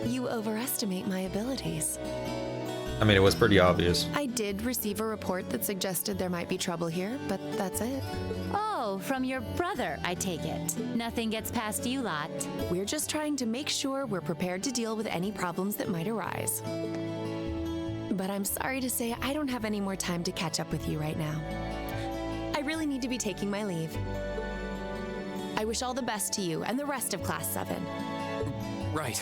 You overestimate my abilities. I mean, it was pretty obvious. I did receive a report that suggested there might be trouble here, but that's it. Oh, from your brother, I take it. Nothing gets past you lot. We're just trying to make sure we're prepared to deal with any problems that might arise. But I'm sorry to say I don't have any more time to catch up with you right now. I really need to be taking my leave. I wish all the best to you and the rest of Class 7. Right.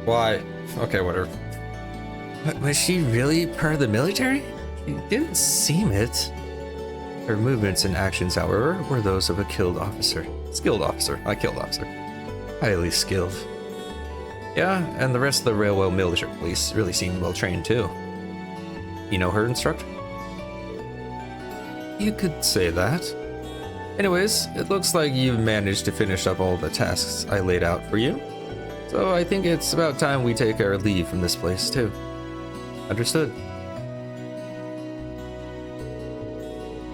Why? Okay, whatever. But was she really part of the military? She didn't seem it. Her movements and actions, however, were those of a skilled officer. Highly skilled. Yeah, and the rest of the railway military police really seemed well trained too. You know her, instructor? You could say that. Anyways, it looks like you've managed to finish up all the tasks I laid out for you. So I think it's about time we take our leave from this place too. Understood.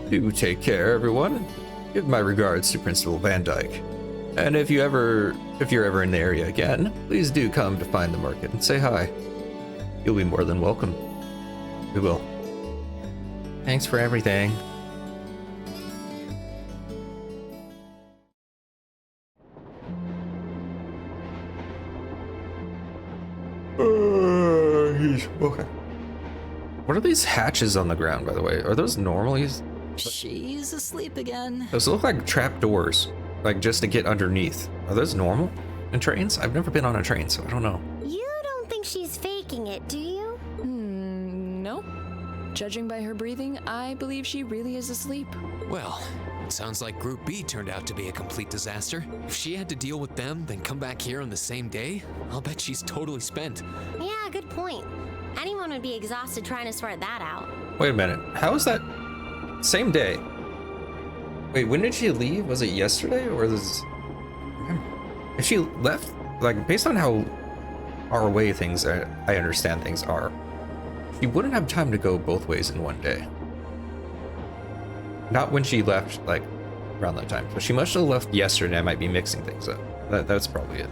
Do take care, everyone. Give my regards to Principal Van Dyke. And if you're ever in the area again, please do come to Find the Market and say hi. You'll be more than welcome. We will. Thanks for everything. Okay. What are these hatches on the ground, by the way? Are those normally? She's asleep again. Those look like trap doors, like just to get underneath. Are those normal in trains? I've never been on a train, so I don't know. You don't think she's faking it, do you? No. Judging by her breathing, I believe she really is asleep. Well, it sounds like Group B turned out to be a complete disaster. If she had to deal with them, then come back here on the same day, I'll bet she's totally spent. Yeah, good point. Anyone would be exhausted trying to sort that out. Wait a minute. How is that? Same day. Wait, when did she leave? Was it yesterday or this? If she left, like based on how far away things are, I understand things are, she wouldn't have time to go both ways in one day. Not when she left, like around that time. So she must have left yesterday. I might be mixing things up. That's probably it.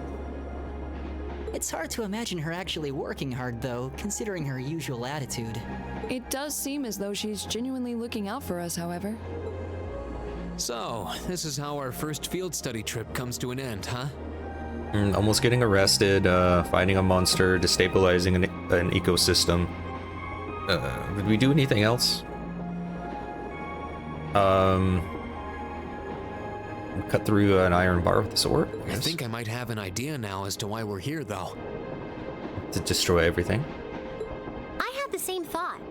It's hard to imagine her actually working hard, though, considering her usual attitude. It does seem as though she's genuinely looking out for us, however. So, this is how our first field study trip comes to an end, huh? Almost getting arrested, finding a monster, destabilizing an ecosystem. Did we do anything else? Cut through an iron bar with a sword? I think I might have an idea now as to why we're here, though. To destroy everything? I had the same thought.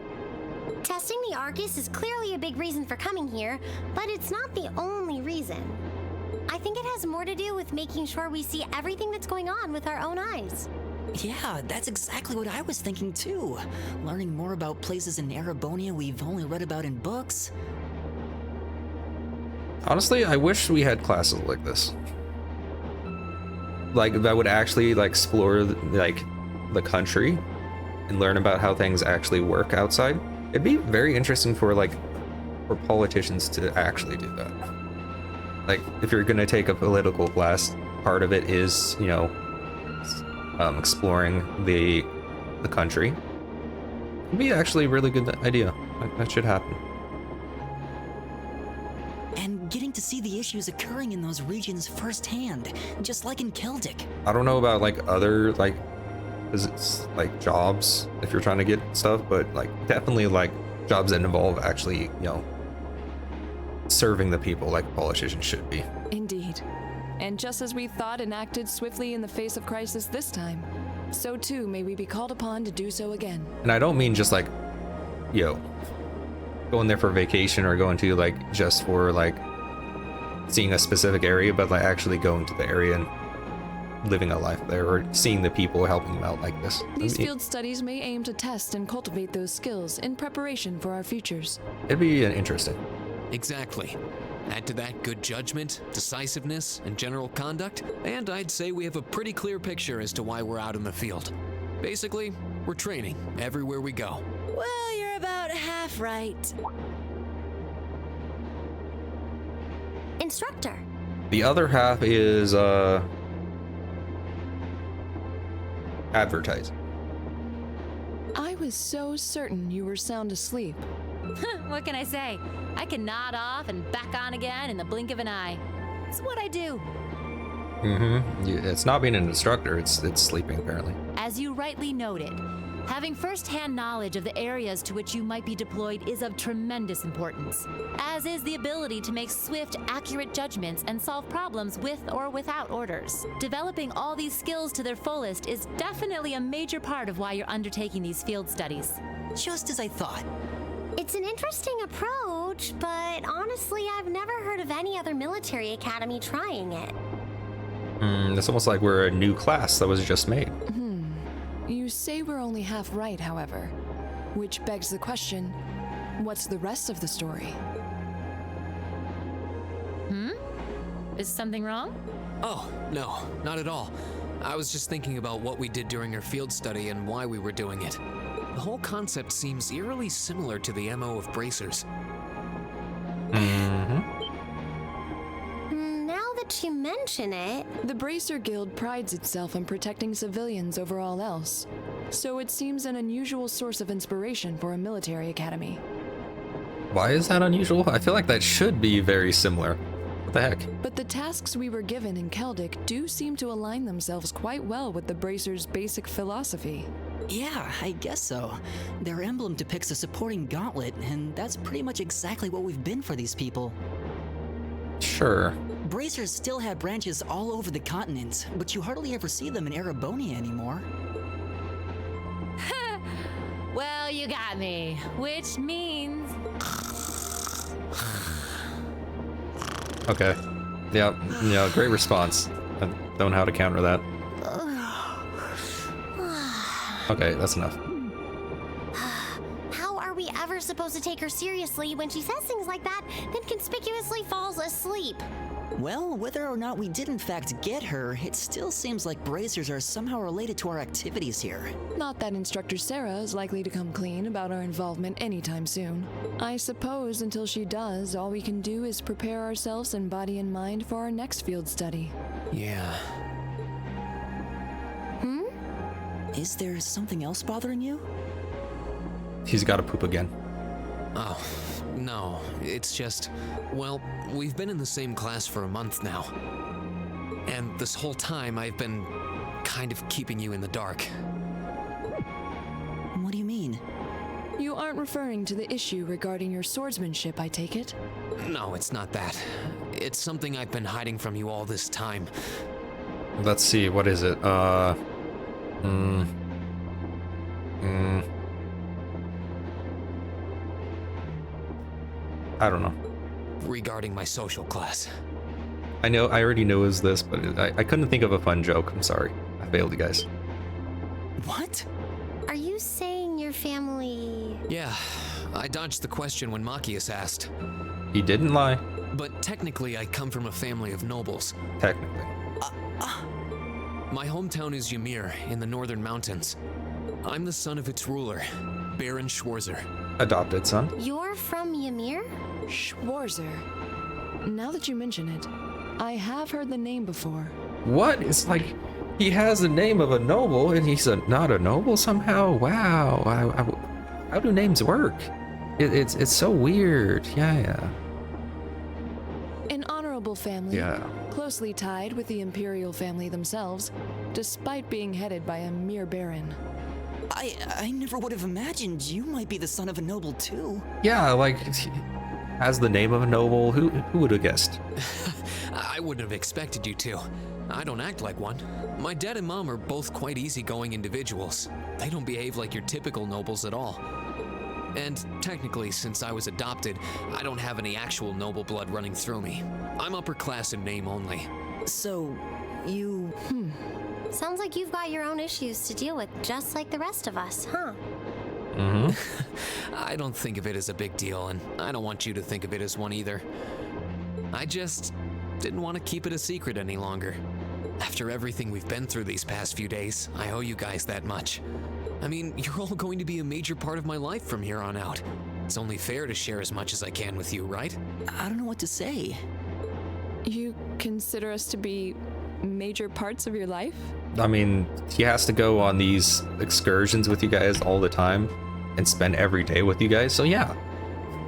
Testing the Argus is clearly a big reason for coming here, but it's not the only reason. I think it has more to do with making sure we see everything that's going on with our own eyes. Yeah, that's exactly what I was thinking too. Learning more about places in Erebonia we've only read about in books. Honestly, I wish we had classes like this. Like, that would actually, like, explore, like, the country and learn about how things actually work outside. It'd be very interesting for, like, for politicians to actually do that. Like, if you're gonna take a political class, part of it is, you know, exploring the country. It'd be actually a really good idea. That should happen. And getting to see the issues occurring in those regions firsthand, just like in Celdic. I don't know about like other like visits, like jobs if you're trying to get stuff, but like definitely like jobs that involve actually, you know, serving the people like politicians should be. Indeed. And just as we thought and acted swiftly in the face of crisis this time, so too may we be called upon to do so again. And I don't mean just like, you know, going there for vacation or going to like just for like seeing a specific area, but like actually going to the area and living a life there or seeing the people helping them out like this. These field studies may aim to test and cultivate those skills in preparation for our futures. It'd be interesting. Exactly. Add to that good judgment, decisiveness, and general conduct, and I'd say we have a pretty clear picture as to why we're out in the field. Basically, we're training everywhere we go. Well, you're about half right. Instructor. The other half is advertising. I was so certain you were sound asleep. What can I say? I can nod off and back on again in the blink of an eye. It's what I do. It's not being an instructor, it's sleeping apparently. As you rightly noted, having first-hand knowledge of the areas to which you might be deployed is of tremendous importance, as is the ability to make swift, accurate judgments and solve problems with or without orders. Developing all these skills to their fullest is definitely a major part of why you're undertaking these field studies. Just as I thought. It's an interesting approach, but honestly, I've never heard of any other military academy trying it. It's almost like we're a new class that was just made. You say we're only half right, however, which begs the question, what's the rest of the story? Is something wrong? Oh, no, not at all. I was just thinking about what we did during our field study and why we were doing it. The whole concept seems eerily similar to the MO of bracers. Now that you mention it, The Bracer Guild prides itself on protecting civilians over all else, so it seems an unusual source of inspiration for a military academy. Why is that unusual? I feel like that should be very similar. What the heck? But the tasks we were given in Celdic do seem to align themselves quite well with the Bracer's basic philosophy. Yeah, I guess so. Their emblem depicts a supporting gauntlet, and that's pretty much exactly what we've been for these people. Sure. Bracers still have branches all over the continent, but you hardly ever see them in Erebonia anymore. Well, you got me. Which means... Okay. Yeah, great response. I don't know how to counter that. Okay, that's enough. how are we ever supposed to take her seriously when she says things like that, then conspicuously falls asleep? Well, whether or not we did in fact get her, it still seems like bracers are somehow related to our activities here. Not that Instructor Sarah is likely to come clean about our involvement anytime soon. I suppose until she does, all we can do is prepare ourselves in body and mind for our next field study. Yeah. Is there something else bothering you? He's got to poop again. Oh, no, it's just, well, we've been in the same class for a month now. And this whole time I've been kind of keeping you in the dark. What do you mean? You aren't referring to the issue regarding your swordsmanship, I take it? No, it's not that. It's something I've been hiding from you all this time. Let's see, what is it? I don't know. Regarding my social class. I already know is this, but I couldn't think of a fun joke. I'm sorry. I failed you guys. What? Are you saying your family... Yeah, I dodged the question when Machias asked. He didn't lie. But technically, I come from a family of nobles. Technically. My hometown is Ymir, in the northern mountains. I'm the son of its ruler, Baron Schwarzer. Adopted son. You're from Ymir? Schwarzer. Now that you mention it, I have heard the name before. What? It's like he has the name of a noble and he's not a noble somehow? Wow. How do names work? It's so weird. Yeah. An honorable family, Yeah. closely tied with the imperial family themselves, despite being headed by a mere baron. I never would have imagined you might be the son of a noble too. Yeah, like, has the name of a noble. Who would have guessed? I wouldn't have expected you to. I don't act like one. My dad and mom are both quite easygoing individuals. They don't behave like your typical nobles at all. And technically, since I was adopted, I don't have any actual noble blood running through me. I'm upper class in name only. So, you... Sounds like you've got your own issues to deal with, just like the rest of us, huh? I don't think of it as a big deal, and I don't want you to think of it as one either. I just didn't want to keep it a secret any longer. After everything we've been through these past few days, I owe you guys that much. I mean, you're all going to be a major part of my life from here on out. It's only fair to share as much as I can with you, right? I don't know what to say. You consider us to be major parts of your life? I mean, he has to go on these excursions with you guys all the time and spend every day with you guys. So yeah,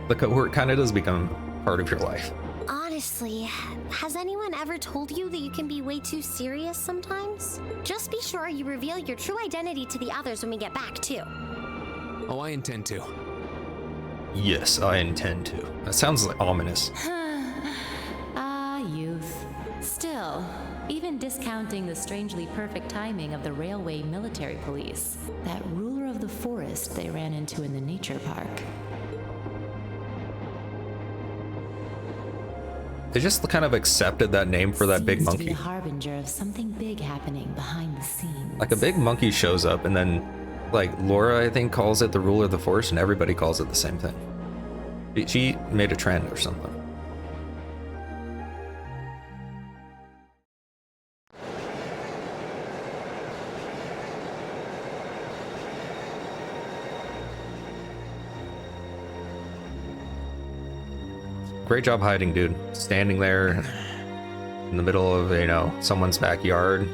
the cohort kind of does become part of your life. Honestly, has anyone ever told you that you can be way too serious sometimes? Just be sure you reveal your true identity to the others when we get back, too. Oh, I intend to. Yes, I intend to. That sounds like ominous. Youth. Still, even discounting the strangely perfect timing of the railway military police, that ruler of the forest they ran into in the nature park. They just kind of accepted that name for that big Seems to be monkey. a harbinger of something big happening behind the scenes. Like a big monkey shows up and then, like, Laura, I think, calls it the ruler of the forest and everybody calls it the same thing. She made a trend or something. great job hiding, dude. Standing there in the middle of, you know, someone's backyard.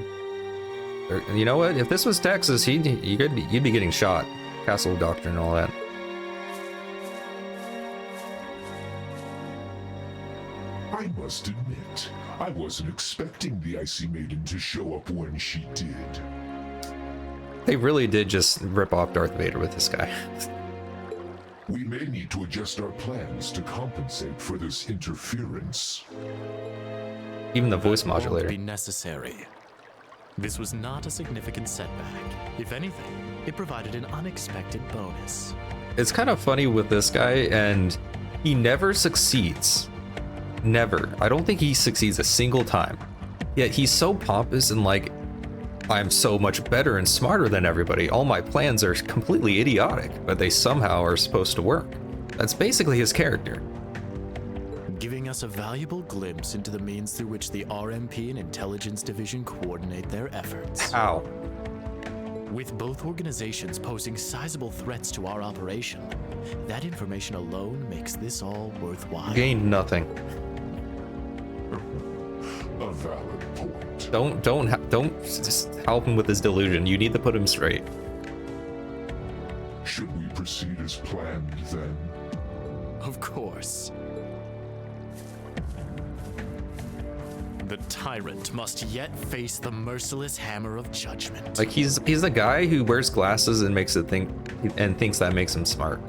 You know what? If this was Texas, you'd be getting shot. Castle Doctrine and all that. I must admit, I wasn't expecting the Icy Maiden to show up when she did. They really did just rip off Darth Vader with this guy. We may need to adjust our plans to compensate for this interference. Even the voice That won't modulator. be necessary. This was not a significant setback. If anything, it provided an unexpected bonus. It's kind of funny with this guy, and he never succeeds. Never. I don't think he succeeds a single time. Yet he's so pompous and like, I'm so much better and smarter than everybody. All my plans are completely idiotic, but they somehow are supposed to work. That's basically his character. Giving us a valuable glimpse into the means through which the RMP and Intelligence Division coordinate their efforts. How? With both organizations posing sizable threats to our operation, that information alone makes this all worthwhile. Gain nothing. A valid point. Don't just help him with his delusion. You need to put him straight. Should we proceed as planned then? Of course. The tyrant must yet face the merciless hammer of judgment. Like he's the guy who wears glasses and thinks that makes him smart.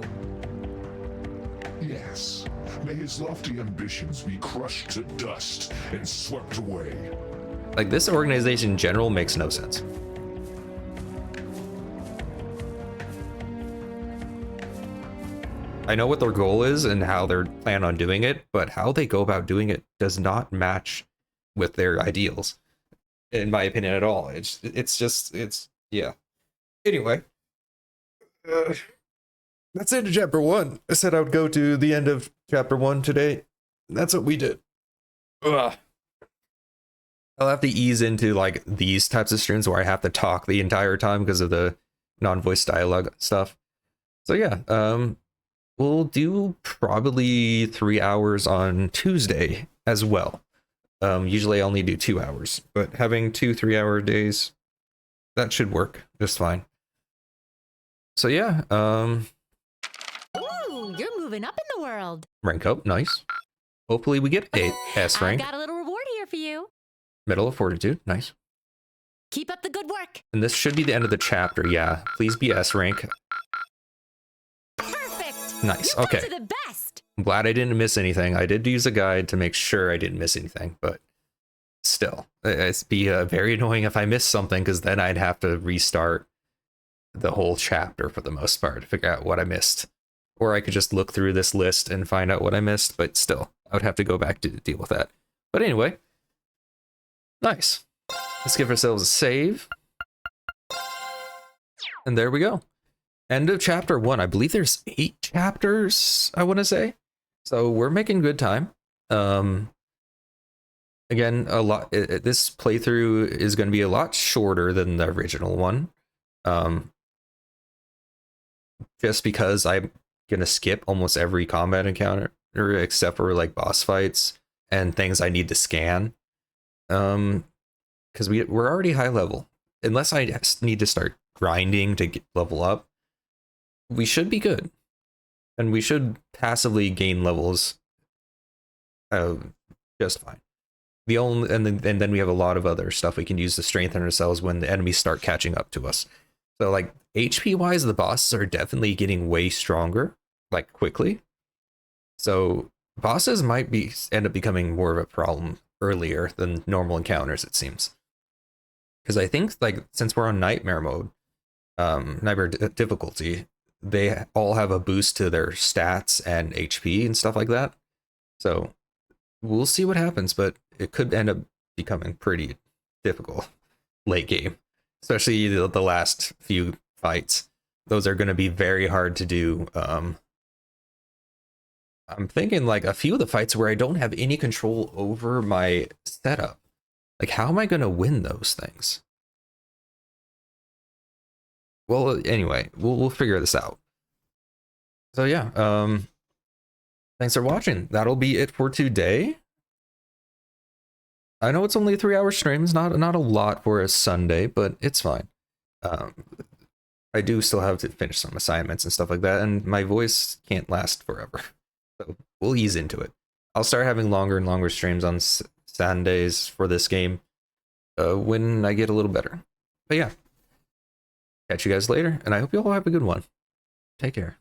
Yes. May his lofty ambitions be crushed to dust and swept away. Like this organization in general makes no sense. I know what their goal is and how they're plan on doing it, but how they go about doing it does not match with their ideals, in my opinion, at all. It's yeah. Anyway, that's the end of chapter 1. I said I would go to the end of chapter 1 today. That's what we did. Ugh. I'll have to ease into like these types of streams where I have to talk the entire time because of the non-voice dialogue stuff. So yeah, we'll do probably 3 hours on Tuesday as well. Usually I only do 2 hours, but having 2 3-hour days, that should work just fine. So yeah, Ooh, you're moving up in the world. rank up, nice. Hopefully we get a S I've rank. got a little reward here for you. Medal of Fortitude, nice. Keep up the good work. And this should be the end of the chapter, yeah. Please be S rank. Perfect. Nice, You've okay. come to the best. I'm glad I didn't miss anything. I did use a guide to make sure I didn't miss anything, but still, it'd be very annoying if I missed something, because then I'd have to restart the whole chapter for the most part to figure out what I missed. Or I could just look through this list and find out what I missed, but still, I would have to go back to deal with that. But anyway, nice. Let's give ourselves a save. And there we go. End of chapter 1. I believe there's 8 chapters, I want to say. So we're making good time. Again, a lot. This playthrough is going to be a lot shorter than the original one. Just because I'm going to skip almost every combat encounter except for like boss fights and things I need to scan. Because we're already high level. Unless I need to start grinding to level up, we should be good. And we should passively gain levels just fine. And then we have a lot of other stuff we can use to strengthen ourselves when the enemies start catching up to us. So like HP wise, the bosses are definitely getting way stronger, like quickly. So bosses might end up becoming more of a problem earlier than normal encounters, it seems. Because I think like since we're on nightmare mode, nightmare difficulty, they all have a boost to their stats and HP and stuff like that. So we'll see what happens, but it could end up becoming pretty difficult late game, especially the last few fights. Those are going to be very hard to do. I'm thinking like a few of the fights where I don't have any control over my setup. Like, how am I going to win those things? Well, anyway, we'll figure this out. So yeah, thanks for watching. That'll be it for today. I know it's only a 3-hour stream. It's not a lot for a Sunday, but it's fine. I do still have to finish some assignments and stuff like that, and my voice can't last forever. So we'll ease into it. I'll start having longer and longer streams on Sundays for this game when I get a little better. But yeah, catch you guys later, and I hope you all have a good one. Take care.